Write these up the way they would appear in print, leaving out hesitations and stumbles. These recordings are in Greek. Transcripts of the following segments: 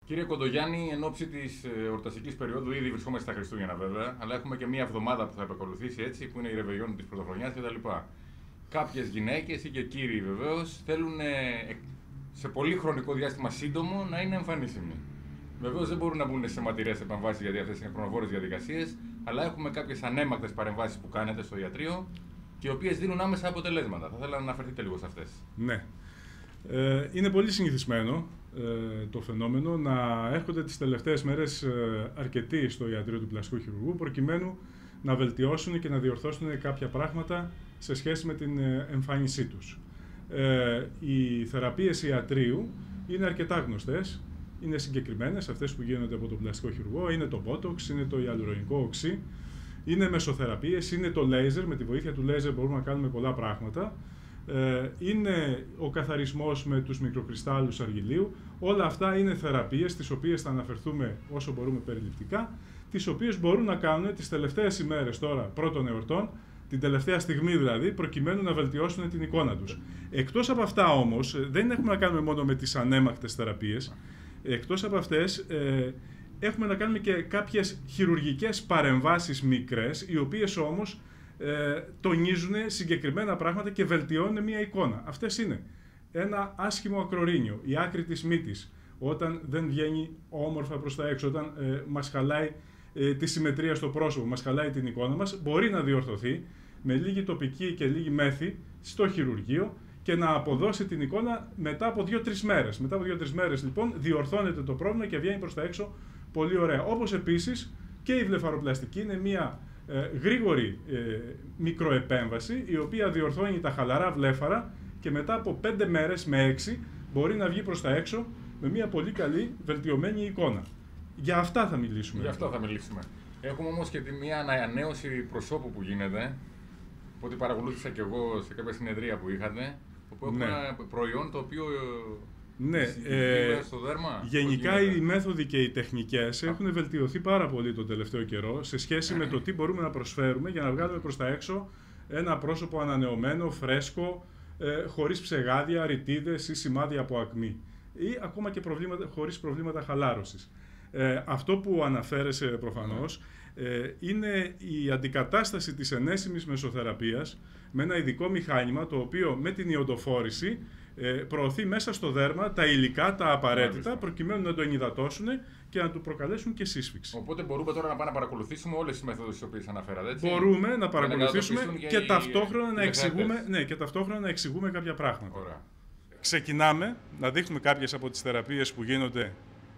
Κύριε Κοντογιάννη, εν ώψη τη εορταστική περίοδου, ήδη βρισκόμαστε στα Χριστούγεννα βέβαια, αλλά έχουμε και μία εβδομάδα που θα επακολουθήσει έτσι, που είναι η Ρεβεγιόν τη Πρωτοχρονιά κτλ. Κάποιε γυναίκε ή και κύριοι βεβαίω θέλουν σε πολύ χρονικό διάστημα σύντομο να είναι εμφανίσιμοι. Βεβαίω δεν μπορούν να μπουν σε ματηρέ επεμβάσει γιατί αυτέ είναι χρονοβόρε διαδικασίε, αλλά έχουμε κάποιε ανέμακτε παρεμβάσει που κάνετε στο ιατρείο και οι οποίε δίνουν άμεσα αποτελέσματα. Θα ήθελα να αναφερθείτε λίγο σε αυτέ. Ναι. Είναι πολύ συνηθισμένο το φαινόμενο να έρχονται τις τελευταίες μέρες αρκετοί στο ιατρείο του πλαστικού χειρουργού προκειμένου να βελτιώσουν και να διορθώσουν κάποια πράγματα σε σχέση με την εμφάνισή τους. Οι θεραπείες ιατρείου είναι αρκετά γνωστές, είναι συγκεκριμένες αυτές που γίνονται από τον πλαστικό χειρουργό, είναι το Botox, είναι το ιαλουρονικό οξύ, είναι μεσοθεραπείες, είναι το λέιζερ, με τη βοήθεια του λέιζερ μπορούμε να κάνουμε πολλά πράγματα. Είναι ο καθαρισμός με τους μικροκριστάλλους αργυλίου. Όλα αυτά είναι θεραπείες τις οποίες θα αναφερθούμε όσο μπορούμε περιληπτικά, τις οποίες μπορούν να κάνουν τις τελευταίες ημέρες τώρα πρώτων εορτών, την τελευταία στιγμή δηλαδή, προκειμένου να βελτιώσουν την εικόνα τους. Εκτός από αυτά όμως, δεν έχουμε να κάνουμε μόνο με τις ανέμακτες θεραπείες. Εκτός από αυτές, έχουμε να κάνουμε και κάποιες χειρουργικές παρεμβάσεις μικρές, οι οποίες όμως τονίζουν συγκεκριμένα πράγματα και βελτιώνουν μια εικόνα. Αυτές είναι ένα άσχημο ακρορίνιο, η άκρη της μύτης, όταν δεν βγαίνει όμορφα προς τα έξω, όταν μας χαλάει τη συμμετρία στο πρόσωπο, μας χαλάει την εικόνα μας, μπορεί να διορθωθεί με λίγη τοπική και λίγη μέθη στο χειρουργείο και να αποδώσει την εικόνα μετά από 2-3 μέρες. Μετά από 2-3 μέρες λοιπόν διορθώνεται το πρόβλημα και βγαίνει προς τα έξω πολύ ωραία. Όπως επίσης και η βλεφαροπλαστική είναι μια γρήγορη μικροεπέμβαση η οποία διορθώνει τα χαλαρά βλέφαρα και μετά από 5 μέρες με 6 μπορεί να βγει προς τα έξω με μια πολύ καλή βελτιωμένη εικόνα. Για αυτά θα μιλήσουμε. Για αυτά θα μιλήσουμε. Έχουμε όμως και μια ανανέωση προσώπου που γίνεται, οπότε παρακολούθησα και εγώ σε κάποια συνεδρία που είχατε, όπου έχουμε ένα προϊόν το οποίο ναι, στο δέρμα. Γενικά οι μέθοδοι και οι τεχνικές έχουν βελτιωθεί πάρα πολύ τον τελευταίο καιρό σε σχέση με το τι μπορούμε να προσφέρουμε για να βγάλουμε προς τα έξω ένα πρόσωπο ανανεωμένο, φρέσκο, χωρίς ψεγάδια, ρητίδες ή σημάδια από ακμή ή ακόμα και χωρίς προβλήματα χαλάρωσης. Αυτό που αναφέρεσαι προφανώς είναι η αντικατάσταση της ενέσιμης μεσοθεραπείας με ένα ειδικό μηχάνημα το οποίο με την ιοντοφόρηση προωθεί μέσα στο δέρμα τα υλικά, τα απαραίτητα, προκειμένου να το ενυδατώσουν και να του προκαλέσουν και σύσφυξη. Οπότε μπορούμε τώρα να πάμε να παρακολουθήσουμε όλες τις μέθοδους τις οποίες αναφέρατε, έτσι. Μπορούμε να παρακολουθήσουμε και ταυτόχρονα να εξηγούμε, και ταυτόχρονα να εξηγούμε κάποια πράγματα. Ωραία. Ξεκινάμε να δείχνουμε κάποιες από τις θεραπείες που γίνονται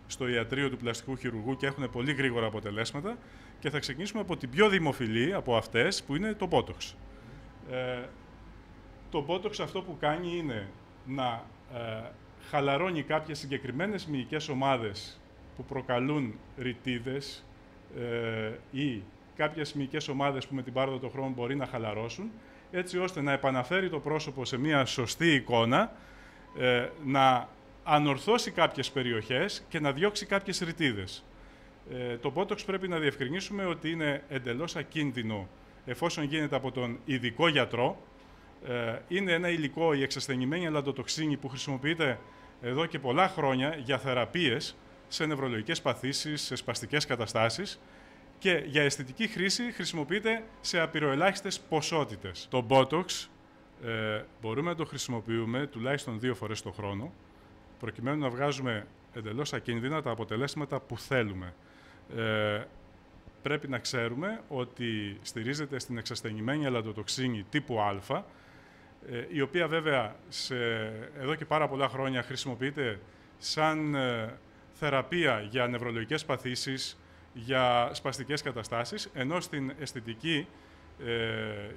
στο ιατρείο του πλαστικού χειρουργού και έχουν πολύ γρήγορα αποτελέσματα και θα ξεκινήσουμε από την πιο δημοφιλή από αυτές που είναι το Botox. Το Botox αυτό που κάνει είναι να χαλαρώνει κάποιες συγκεκριμένες μυϊκές ομάδες που προκαλούν ρητίδες ή κάποιες μυϊκές ομάδες που με την πάροδο των χρόνων μπορεί να χαλαρώσουν, έτσι ώστε να επαναφέρει το πρόσωπο σε μια σωστή εικόνα, να ανορθώσει κάποιες περιοχές και να διώξει κάποιες ρητίδες. Το Botox πρέπει να διευκρινίσουμε ότι είναι εντελώς ακίνδυνο εφόσον γίνεται από τον ειδικό γιατρό. Είναι ένα υλικό, η εξασθενημένη αλαντοτοξίνη, που χρησιμοποιείται εδώ και πολλά χρόνια για θεραπείες σε νευρολογικές παθήσεις, σε σπαστικές καταστάσεις και για αισθητική χρήση χρησιμοποιείται σε απειροελάχιστες ποσότητες. Το Botox μπορούμε να το χρησιμοποιούμε τουλάχιστον 2 φορές το χρόνο, προκειμένου να βγάζουμε εντελώς ακίνδυνα τα αποτελέσματα που θέλουμε. Πρέπει να ξέρουμε ότι στηρίζεται στην εξασθενημένη αλαντοτοξίνη τύπου Α, η οποία βέβαια εδώ και πάρα πολλά χρόνια χρησιμοποιείται σαν θεραπεία για νευρολογικές παθήσεις, για σπαστικές καταστάσεις, ενώ στην αισθητική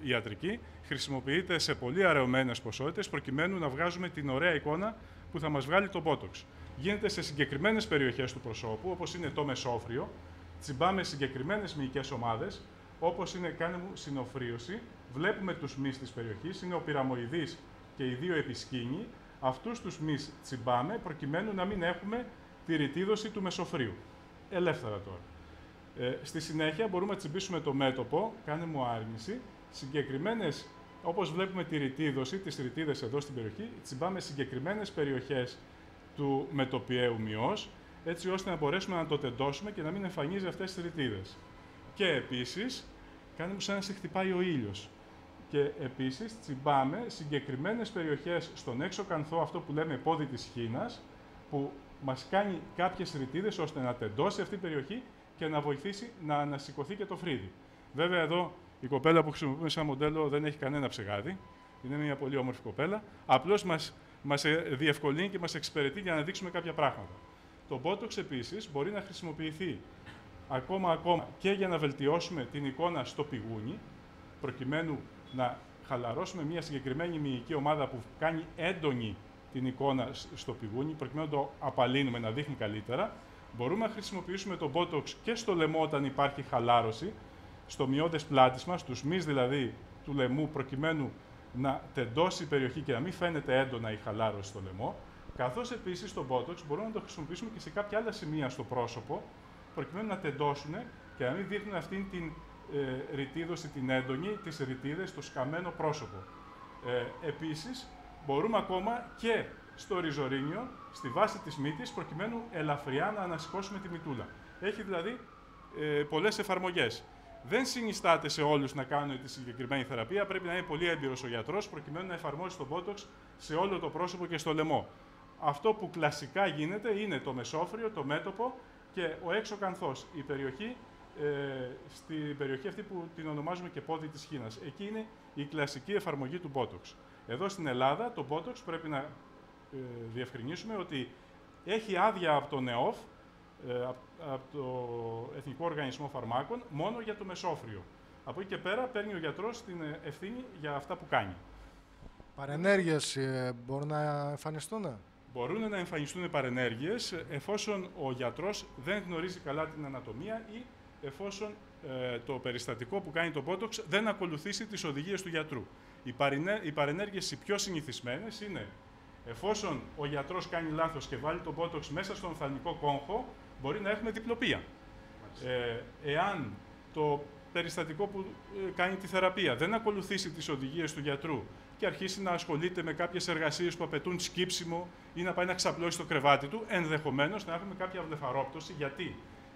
ιατρική χρησιμοποιείται σε πολύ αραιωμένες ποσότητες προκειμένου να βγάζουμε την ωραία εικόνα που θα μας βγάλει το Botox. Γίνεται σε συγκεκριμένες περιοχές του προσώπου, όπως είναι το μεσόφριο, τσιμπάμε συγκεκριμένες μυϊκές ομάδες, όπως είναι, κάνουμε συνοφρίωση, βλέπουμε τους μυς της περιοχής, είναι ο πυραμοειδής και οι 2 επισκήνοι, αυτούς τους μυς τσιμπάμε προκειμένου να μην έχουμε τη ρητίδωση του μεσοφρίου. Ελεύθερα τώρα. Στη συνέχεια μπορούμε να τσιμπήσουμε το μέτωπο, κάνε μου άρνηση, συγκεκριμένες, όπως βλέπουμε τη ρητίδωση, τις ρητίδες εδώ στην περιοχή, τσιμπάμε συγκεκριμένες περιοχές του μετωπιαίου μυός, έτσι ώστε να μπορέσουμε να το τεντώσουμε και να μην εμφανίζει αυτές τις ρητίδες. Και επίσης, κάνουμε σαν να σε χτυπάει ο ήλιος. Και επίσης τσιμπάμε συγκεκριμένες περιοχές στον έξω κανθό, αυτό που λέμε πόδι της χήνας, που μας κάνει κάποιες ρητίδες ώστε να τεντώσει αυτή η περιοχή και να βοηθήσει να ανασηκωθεί και το φρύδι. Βέβαια εδώ η κοπέλα που χρησιμοποιούμε σαν μοντέλο δεν έχει κανένα ψεγάδι. Είναι μια πολύ όμορφη κοπέλα. Απλώς μας διευκολύνει και μας εξυπηρετεί για να δείξουμε κάποια πράγματα. Το Botox επίσης μπορεί να χρησιμοποιηθεί ακόμα και για να βελτιώσουμε την εικόνα στο πηγούνι, προκειμένου να χαλαρώσουμε μια συγκεκριμένη μυϊκή ομάδα που κάνει έντονη την εικόνα στο πηγούνι, προκειμένου να το απαλύνουμε, να δείχνει καλύτερα. Μπορούμε να χρησιμοποιήσουμε το Botox και στο λαιμό όταν υπάρχει χαλάρωση, στο μειώδες πλάτισμα, στους μυς δηλαδή του λαιμού, προκειμένου να τεντώσει η περιοχή και να μην φαίνεται έντονα η χαλάρωση στο λαιμό. Καθώς επίσης το Botox μπορούμε να το χρησιμοποιήσουμε και σε κάποια άλλα σημεία στο πρόσωπο, προκειμένου να τεντώσουν και να μην δείχνουν αυτήν την ρητίδωση, την έντονη, τις ρητίδες στο σκαμμένο πρόσωπο. Επίσης, μπορούμε ακόμα και στο ριζορίνιο, στη βάση της μύτης, προκειμένου ελαφριά να ανασηκώσουμε τη μυτούλα. Έχει δηλαδή πολλές εφαρμογές. Δεν συνιστάται σε όλους να κάνουν τη συγκεκριμένη θεραπεία. Πρέπει να είναι πολύ έμπειρος ο γιατρός, προκειμένου να εφαρμόσει το Botox σε όλο το πρόσωπο και στο λαιμό. Αυτό που κλασικά γίνεται είναι το μεσόφριο, το μέτωπο και ο έξω κανθός. Η περιοχή, στην περιοχή αυτή που την ονομάζουμε και πόδι της χήνας. Εκεί είναι η κλασική εφαρμογή του Botox. Εδώ στην Ελλάδα το Botox πρέπει να διευκρινίσουμε ότι έχει άδεια από τον ΕΟΦ, από το Εθνικό Οργανισμό Φαρμάκων, μόνο για το μεσόφριο. Από εκεί και πέρα παίρνει ο γιατρός την ευθύνη για αυτά που κάνει. Παρενέργειες μπορούν να εμφανιστούν? Μπορούν να εμφανιστούν παρενέργειες εφόσον ο γιατρός δεν γνωρίζει καλά την ανατομία ή εφόσον το περιστατικό που κάνει το Botox δεν ακολουθήσει τις οδηγίες του γιατρού. Οι παρενέργειες οι πιο συνηθισμένες είναι εφόσον ο γιατρός κάνει λάθος και βάλει το Botox μέσα στον οφθαλμικό κόγχο, μπορεί να έχουμε διπλοπία. Εάν το περιστατικό που κάνει τη θεραπεία δεν ακολουθήσει τις οδηγίες του γιατρού και αρχίσει να ασχολείται με κάποιες εργασίες που απαιτούν σκύψιμο ή να πάει να ξαπλώσει το κρεβάτι του, ενδεχομένως να έχουμε κάποια βλεφαρόπτωση.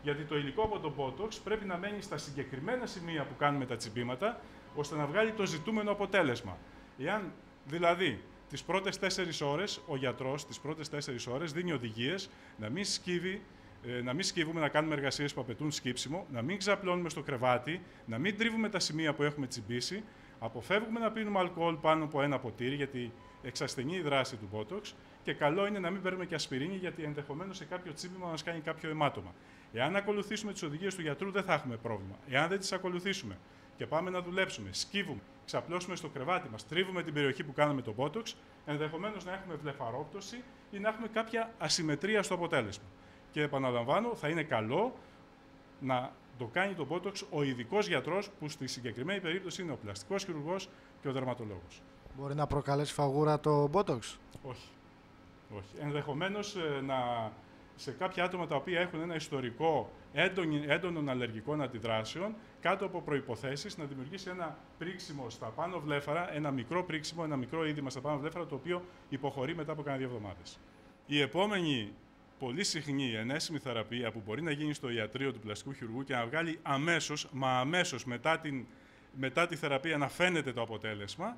Γιατί το υλικό από το Botox πρέπει να μένει στα συγκεκριμένα σημεία που κάνουμε τα τσιμπήματα, ώστε να βγάλει το ζητούμενο αποτέλεσμα. Εάν δηλαδή τις πρώτες 4 ώρες ο γιατρός τις πρώτες 4 ώρες δίνει οδηγίες να μην σκύβουμε, να κάνουμε εργασίες που απαιτούν σκύψιμο, να μην ξαπλώνουμε στο κρεβάτι, να μην τρίβουμε τα σημεία που έχουμε τσιμπήσει, αποφεύγουμε να πίνουμε αλκοόλ πάνω από ένα ποτήρι, γιατί εξασθενεί η δράση του Botox, και καλό είναι να μην παίρνουμε και ασπιρίνη, γιατί ενδεχομένως σε κάποιο τσίπημα μας κάνει κάποιο αιμάτωμα. Εάν ακολουθήσουμε τις οδηγίες του γιατρού, δεν θα έχουμε πρόβλημα. Εάν δεν τις ακολουθήσουμε και πάμε να δουλέψουμε, σκύβουμε, ξαπλώσουμε στο κρεβάτι μας, τρίβουμε την περιοχή που κάναμε το Botox, ενδεχομένως να έχουμε βλεφαρόπτωση ή να έχουμε κάποια ασυμμετρία στο αποτέλεσμα. Και επαναλαμβάνω, θα είναι καλό να το κάνει το Botox ο ειδικός γιατρός, που στη συγκεκριμένη περίπτωση είναι ο πλαστικός χειρουργός και ο δερματολόγος. Μπορεί να προκαλέσει φαγούρα το Botox? Όχι. Ενδεχομένως σε κάποια άτομα τα οποία έχουν ένα ιστορικό έντονων αλλεργικών αντιδράσεων, κάτω από προϋποθέσεις, να δημιουργήσει ένα πρίξιμο στα πάνω βλέφαρα, ένα μικρό πρίξιμο, ένα μικρό είδημα στα πάνω βλέφαρα, το οποίο υποχωρεί μετά από κάνα 2 εβδομάδες. Η επόμενη πολύ συχνή ενέσιμη θεραπεία που μπορεί να γίνει στο ιατρείο του πλαστικού χειρουργού και να βγάλει αμέσως μετά τη θεραπεία να φαίνεται το αποτέλεσμα,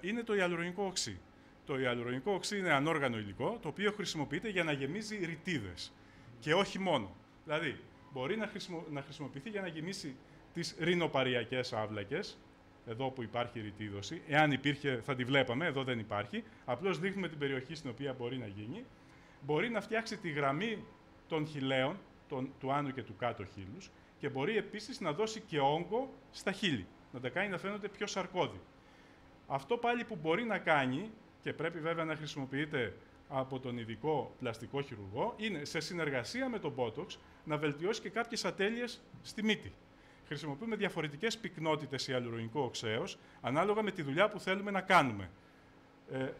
είναι το ιαλουρονικό οξύ. Το ιαλουρονικό οξύ είναι ανόργανο υλικό, το οποίο χρησιμοποιείται για να γεμίζει ρητίδες. Και όχι μόνο. Δηλαδή, μπορεί να χρησιμοποιηθεί για να γεμίσει τις ρινοπαριακές άβλακες, εδώ που υπάρχει ρητίδωση. Εάν υπήρχε, θα τη βλέπαμε, εδώ δεν υπάρχει. Απλώς δείχνουμε την περιοχή στην οποία μπορεί να γίνει. Μπορεί να φτιάξει τη γραμμή των χειλαίων, του άνω και του κάτω χείλους, και μπορεί επίσης να δώσει και όγκο στα χείλη, να τα κάνει να φαίνονται πιο σαρκώδη. Αυτό πάλι που μπορεί να κάνει, και πρέπει βέβαια να χρησιμοποιείται από τον ειδικό πλαστικό χειρουργό, είναι σε συνεργασία με τον Botox να βελτιώσει και κάποιες ατέλειες στη μύτη. Χρησιμοποιούμε διαφορετικές πυκνότητες ιαλουρονικό οξέως, ανάλογα με τη δουλειά που θέλουμε να κάνουμε.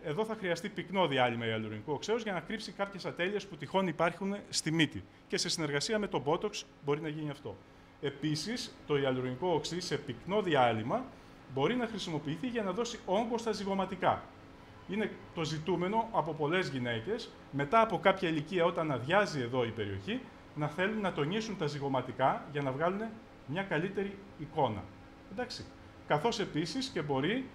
Εδώ θα χρειαστεί πυκνό διάλειμμα ιαλουρονικό οξέως για να κρύψει κάποιες ατέλειες που τυχόν υπάρχουν στη μύτη. Και σε συνεργασία με τον Botox μπορεί να γίνει αυτό. Επίσης, το ιαλουρονικό οξύ σε πυκνό διάλειμμα μπορεί να χρησιμοποιηθεί για να δώσει όγκο στα ζυγωματικά. είναι το ζητούμενο από πολλές γυναίκες, μετά από κάποια ηλικία, όταν αδειάζει εδώ η περιοχή, να θέλουν να τονίσουν τα ζυγωματικά για να βγάλουν μια καλύτερη εικόνα. Εντάξει. Καθώς επίσης και μπορεί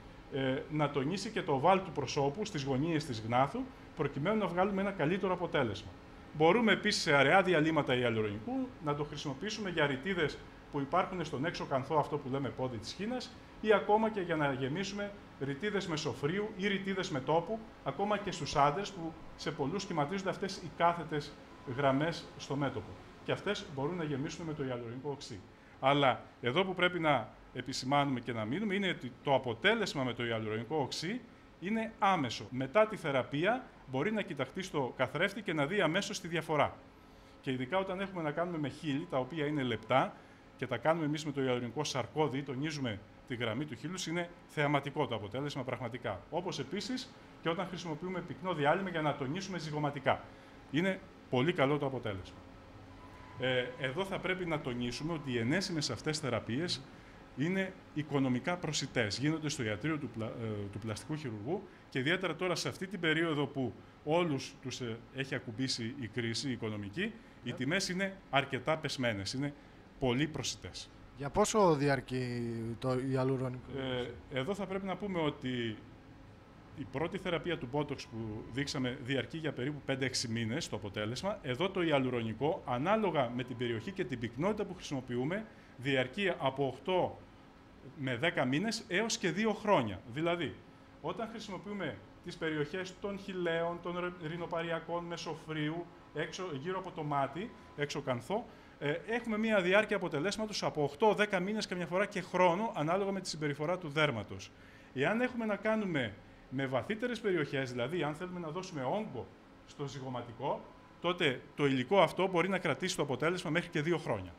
να τονίσει και το ovál του προσώπου στις γωνίες της γνάθου, προκειμένου να βγάλουμε ένα καλύτερο αποτέλεσμα. Μπορούμε επίσης σε αραιά διαλύματα ιαλουρονικού να το χρησιμοποιήσουμε για ρητίδες που υπάρχουν στον έξω κανθό, αυτό που λέμε πόδι της χήνας, ή ακόμα και για να γεμίσουμε ρητίδες με σοφρίου ή ρητίδες με τόπου, ακόμα και στους άντρες που σε πολλούς σχηματίζονται αυτές οι κάθετες γραμμές στο μέτωπο. Και αυτές μπορούν να γεμίσουν με το ιαλουρονικό οξύ. Αλλά εδώ που πρέπει να επισημάνουμε και να μείνουμε είναι ότι το αποτέλεσμα με το ιαλουρονικό οξύ είναι άμεσο. Μετά τη θεραπεία μπορεί να κοιταχτεί στο καθρέφτη και να δει αμέσως τη διαφορά. Και ειδικά όταν έχουμε να κάνουμε με χείλη, τα οποία είναι λεπτά και τα κάνουμε εμείς με το ιαλουρονικό σαρκώδη, τονίζουμε τη γραμμή του χείλους, είναι θεαματικό το αποτέλεσμα πραγματικά. Όπως επίσης και όταν χρησιμοποιούμε πυκνό διάλειμμα για να τονίσουμε ζυγωματικά. Είναι πολύ καλό το αποτέλεσμα. Εδώ θα πρέπει να τονίσουμε ότι οι ενέσιμες αυτές θεραπείες είναι οικονομικά προσιτές. Γίνονται στο ιατρείο του πλαστικού χειρουργού και ιδιαίτερα τώρα σε αυτή την περίοδο που όλους τους έχει ακουμπήσει η κρίση οικονομική, οι τιμές είναι αρκετά πεσμένες, είναι πολύ προσιτές. Για πόσο διαρκεί το ιαλουρονικό? Εδώ θα πρέπει να πούμε ότι η πρώτη θεραπεία του Botox που δείξαμε διαρκεί για περίπου 5-6 μήνες το αποτέλεσμα. Εδώ το ιαλουρονικό, ανάλογα με την περιοχή και την πυκνότητα που χρησιμοποιούμε, διαρκεί από 8 με 10 μήνες έως και 2 χρόνια. Δηλαδή, όταν χρησιμοποιούμε τις περιοχές των χειλαίων, των ρινοπαριακών, μεσοφρίου, γύρω από το μάτι, έξω κανθό, έχουμε μια διάρκεια αποτελέσματος από 8-10 μήνες, καμιά φορά και χρόνο, ανάλογα με τη συμπεριφορά του δέρματος. Εάν έχουμε να κάνουμε με βαθύτερες περιοχές, δηλαδή αν θέλουμε να δώσουμε όγκο στο ζυγωματικό, τότε το υλικό αυτό μπορεί να κρατήσει το αποτέλεσμα μέχρι και 2 χρόνια.